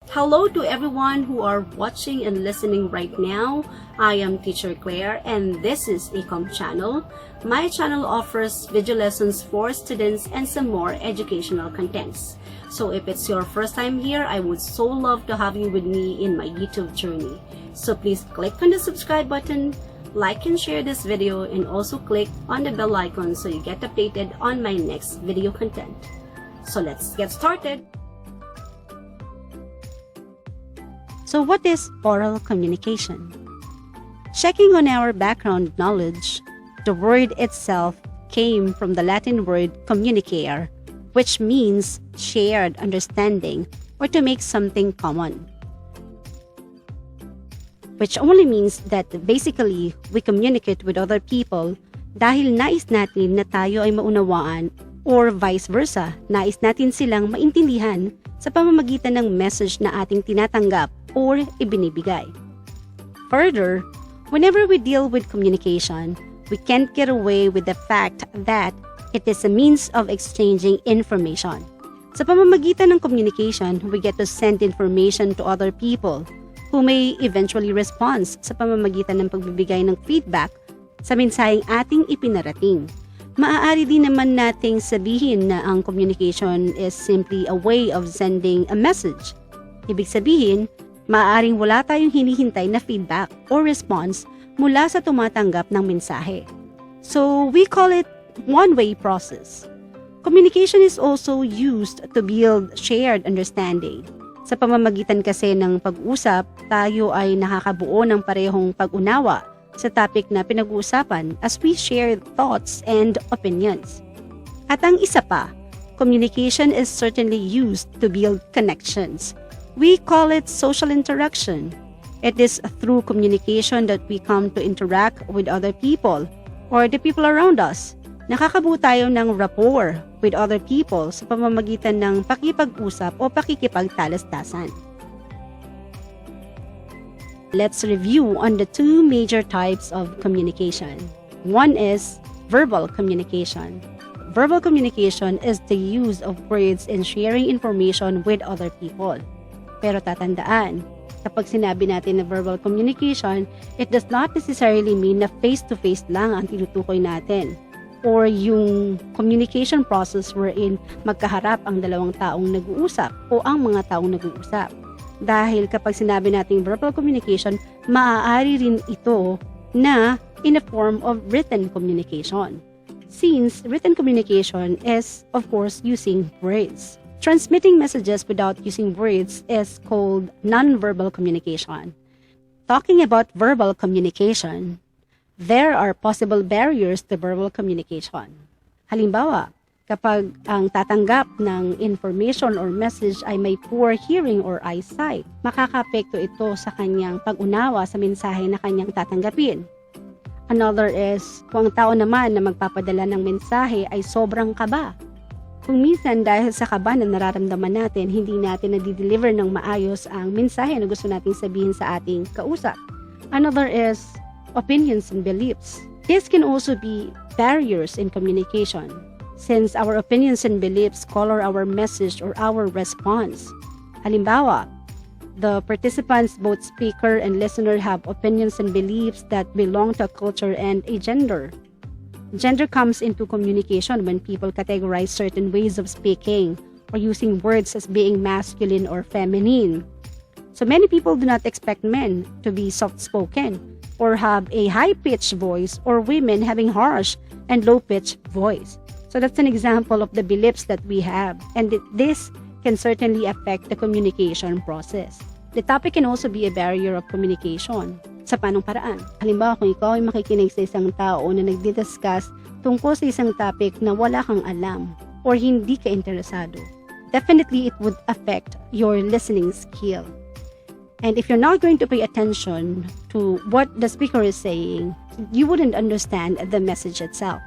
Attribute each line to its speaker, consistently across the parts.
Speaker 1: Hello to everyone who are watching and listening right now. I am Teacher Claire and this is Ecom Channel. My channel offers video lessons for students and some more educational contents. So if it's your first time here, I would so love to have you with me in my YouTube journey. So please click on the subscribe button, like and share this video, and also click on the bell icon so you get updated on my next video content. So let's get started. So what is oral communication? Checking on our background knowledge, the word itself came from the Latin word communicare, which means shared understanding or to make something common. Which only means that basically we communicate with other people dahil nais natin na tayo ay maunawaan or vice versa, nais natin silang maintindihan sa pamamagitan ng message na ating tinatanggap or ibinibigay. Further, whenever we deal with communication, we can't get away with the fact that it is a means of exchanging information. Sa pamamagitan ng communication, we get to send information to other people who may eventually respond sa pamamagitan ng pagbibigay ng feedback sa mensaheng ating ipinarating. Maaari din naman nating sabihin na ang communication is simply a way of sending a message. Ibig sabihin, maaaring wala tayong hinihintay na feedback or response mula sa tumatanggap ng mensahe. So, we call it one-way process. Communication is also used to build shared understanding. Sa pamamagitan kasi ng pag-usap, tayo ay nakakabuo ng parehong pag-unawa sa topic na pinag-uusapan as we share thoughts and opinions. At ang isa pa, communication is certainly used to build connections. We call it social interaction. It is through communication that we come to interact with other people or the people around us. Nakakabuo tayo ng rapport with other people sa pamamagitan ng pakipag-usap o pakikipagtalastasan. Let's review on the two major types of communication. One is verbal communication. Verbal communication is the use of words in sharing information with other people. Pero tatandaan, kapag sinabi natin na verbal communication, it does not necessarily mean na face-to-face lang ang tinutukoy natin or yung communication process wherein magkaharap ang dalawang taong nag-uusap o ang mga taong nag-uusap. Dahil kapag sinabi natin verbal communication, maaari rin ito na in a form of written communication. Since written communication is, of course, using words. Transmitting messages without using words is called non-verbal communication. Talking about verbal communication, there are possible barriers to verbal communication. Halimbawa, kapag ang tatanggap ng information or message ay may poor hearing or eyesight, makakapekto ito sa kanyang pag-unawa sa mensahe na kanyang tatanggapin. Another is, kung ang tao naman na magpapadala ng mensahe ay sobrang kaba. Kung minsan dahil sa kaba na nararamdaman natin, hindi natin na-deliver ng maayos ang mensahe na gusto nating sabihin sa ating kausap. Another is opinions and beliefs. This can also be barriers in communication, since our opinions and beliefs color our message or our response. Halimbawa, the participants, both speaker and listener, have opinions and beliefs that belong to a culture and a gender. Gender comes into communication when people categorize certain ways of speaking or using words as being masculine or feminine. So many people do not expect men to be soft-spoken or have a high-pitched voice, or women having harsh and low-pitched voice. So that's an example of the beliefs that we have, and this can certainly affect the communication process. The topic can also be a barrier of communication. Sa panong paraan? Halimbawa, kung ikaw ay makikinig sa isang tao na nagdi-discuss tungkol sa isang topic na wala kang alam or hindi ka interesado, definitely it would affect your listening skill. And if you're not going to pay attention to what the speaker is saying, you wouldn't understand the message itself.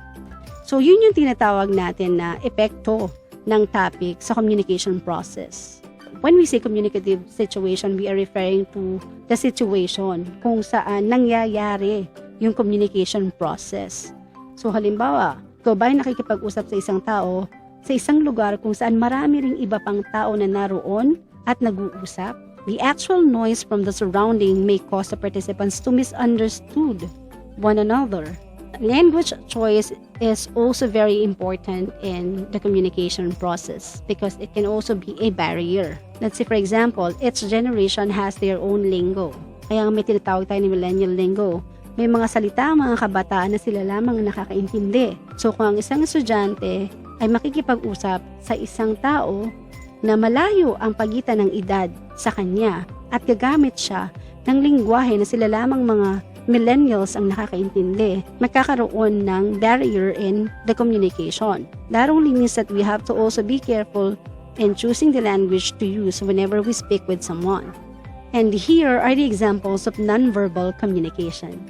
Speaker 1: So yun yung tinatawag natin na epekto ng topic sa communication process. When we say communicative situation, we are referring to the situation kung saan nangyayari yung communication process. So halimbawa, ikaw ba'y nakikipag-usap sa isang tao sa isang lugar kung saan marami ring iba pang tao na naroon at nag-uusap? The actual noise from the surrounding may cause the participants to misunderstood one another. Language choice is also very important in the communication process because it can also be a barrier. Let's say for example, each generation has their own lingo. Kaya may tinatawag tayo ni millennial lingo. May mga salita mga kabataan na sila lamang ang nakakaintindi. So kung ang isang estudyante ay makikipag-usap sa isang tao na malayo ang pagitan ng edad sa kanya at gagamit siya ng lingwahe na sila lamang mga millennials ang nakakaintindi, magkakaroon ng barrier in the communication. That only means that we have to also be careful in choosing the language to use whenever we speak with someone. And here are the examples of nonverbal communication.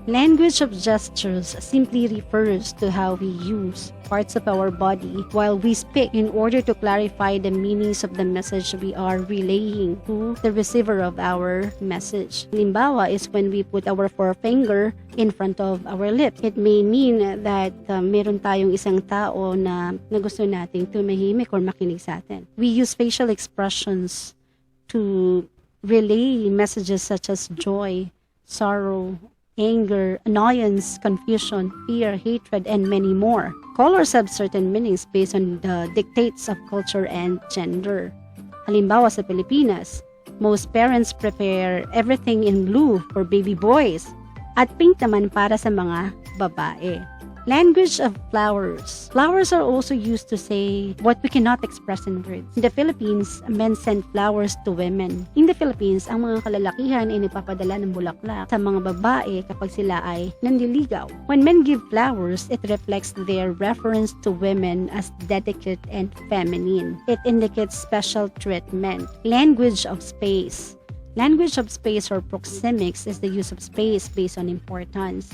Speaker 1: Language of gestures simply refers to how we use parts of our body while we speak in order to clarify the meanings of the message we are relaying to the receiver of our message. Halimbawa is when we put our forefinger in front of our lips. It may mean that meron tayong isang tao na gusto nating tumahimik or makinig sa atin. We use facial expressions to relay messages such as joy, sorrow, anger, annoyance, confusion, fear, hatred, and many more. Colors have certain meanings based on the dictates of culture and gender. Halimbawa sa Pilipinas, most parents prepare everything in blue for baby boys at pink naman para sa mga babae. Language of flowers. Flowers are also used to say what we cannot express in words. In the Philippines, men send flowers to women. In the Philippines, ang mga kalalakihan ay nagpapadala ng bulaklak sa mga babae kapag sila ay nanliligaw. When men give flowers, it reflects their reference to women as delicate and feminine. It indicates special treatment. Language of space. Language of space or proxemics is the use of space based on importance.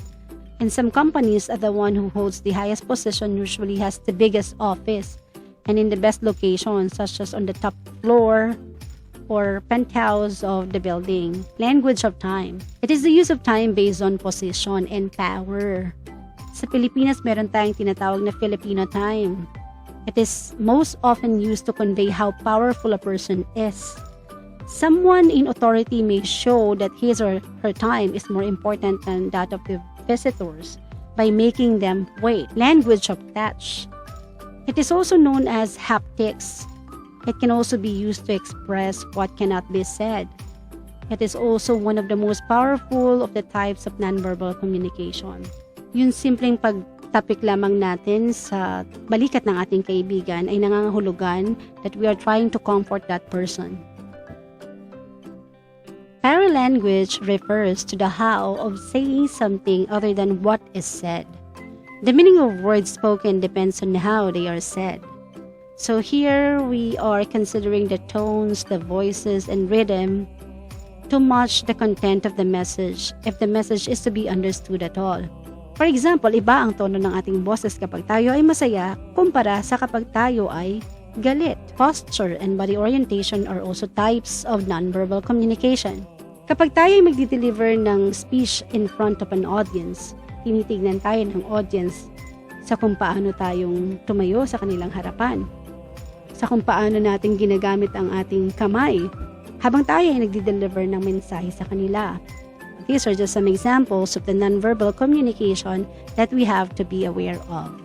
Speaker 1: In some companies, the one who holds the highest position usually has the biggest office and in the best location, such as on the top floor or penthouse of the building. Language of time. It is the use of time based on position and power. Sa Pilipinas, meron tayong tinatawag na Filipino time. It is most often used to convey how powerful a person is. Someone in authority may show that his or her time is more important than that of the visitors by making them wait. Language of touch. It is also known as haptics. It can also be used to express what cannot be said. It is also one of the most powerful of the types of nonverbal communication. Yung simpleng pagtapik lamang natin sa balikat ng ating kaibigan ay nangangahulugan that we are trying to comfort that person. Paralanguage refers to the how of saying something other than what is said. The meaning of words spoken depends on how they are said. So here we are considering the tones, the voices, and rhythm to match the content of the message if the message is to be understood at all. For example, iba ang tono ng ating boses kapag tayo ay masaya kumpara sa kapag tayo ay galit. Posture and body orientation are also types of nonverbal communication. Kapag tayo ay magdi-deliver ng speech in front of an audience, tinitignan tayo ng audience sa kung paano tayong tumayo sa kanilang harapan, sa kung paano natin ginagamit ang ating kamay habang tayo ay nagdi-deliver ng mensahe sa kanila. These are just some examples of the nonverbal communication that we have to be aware of.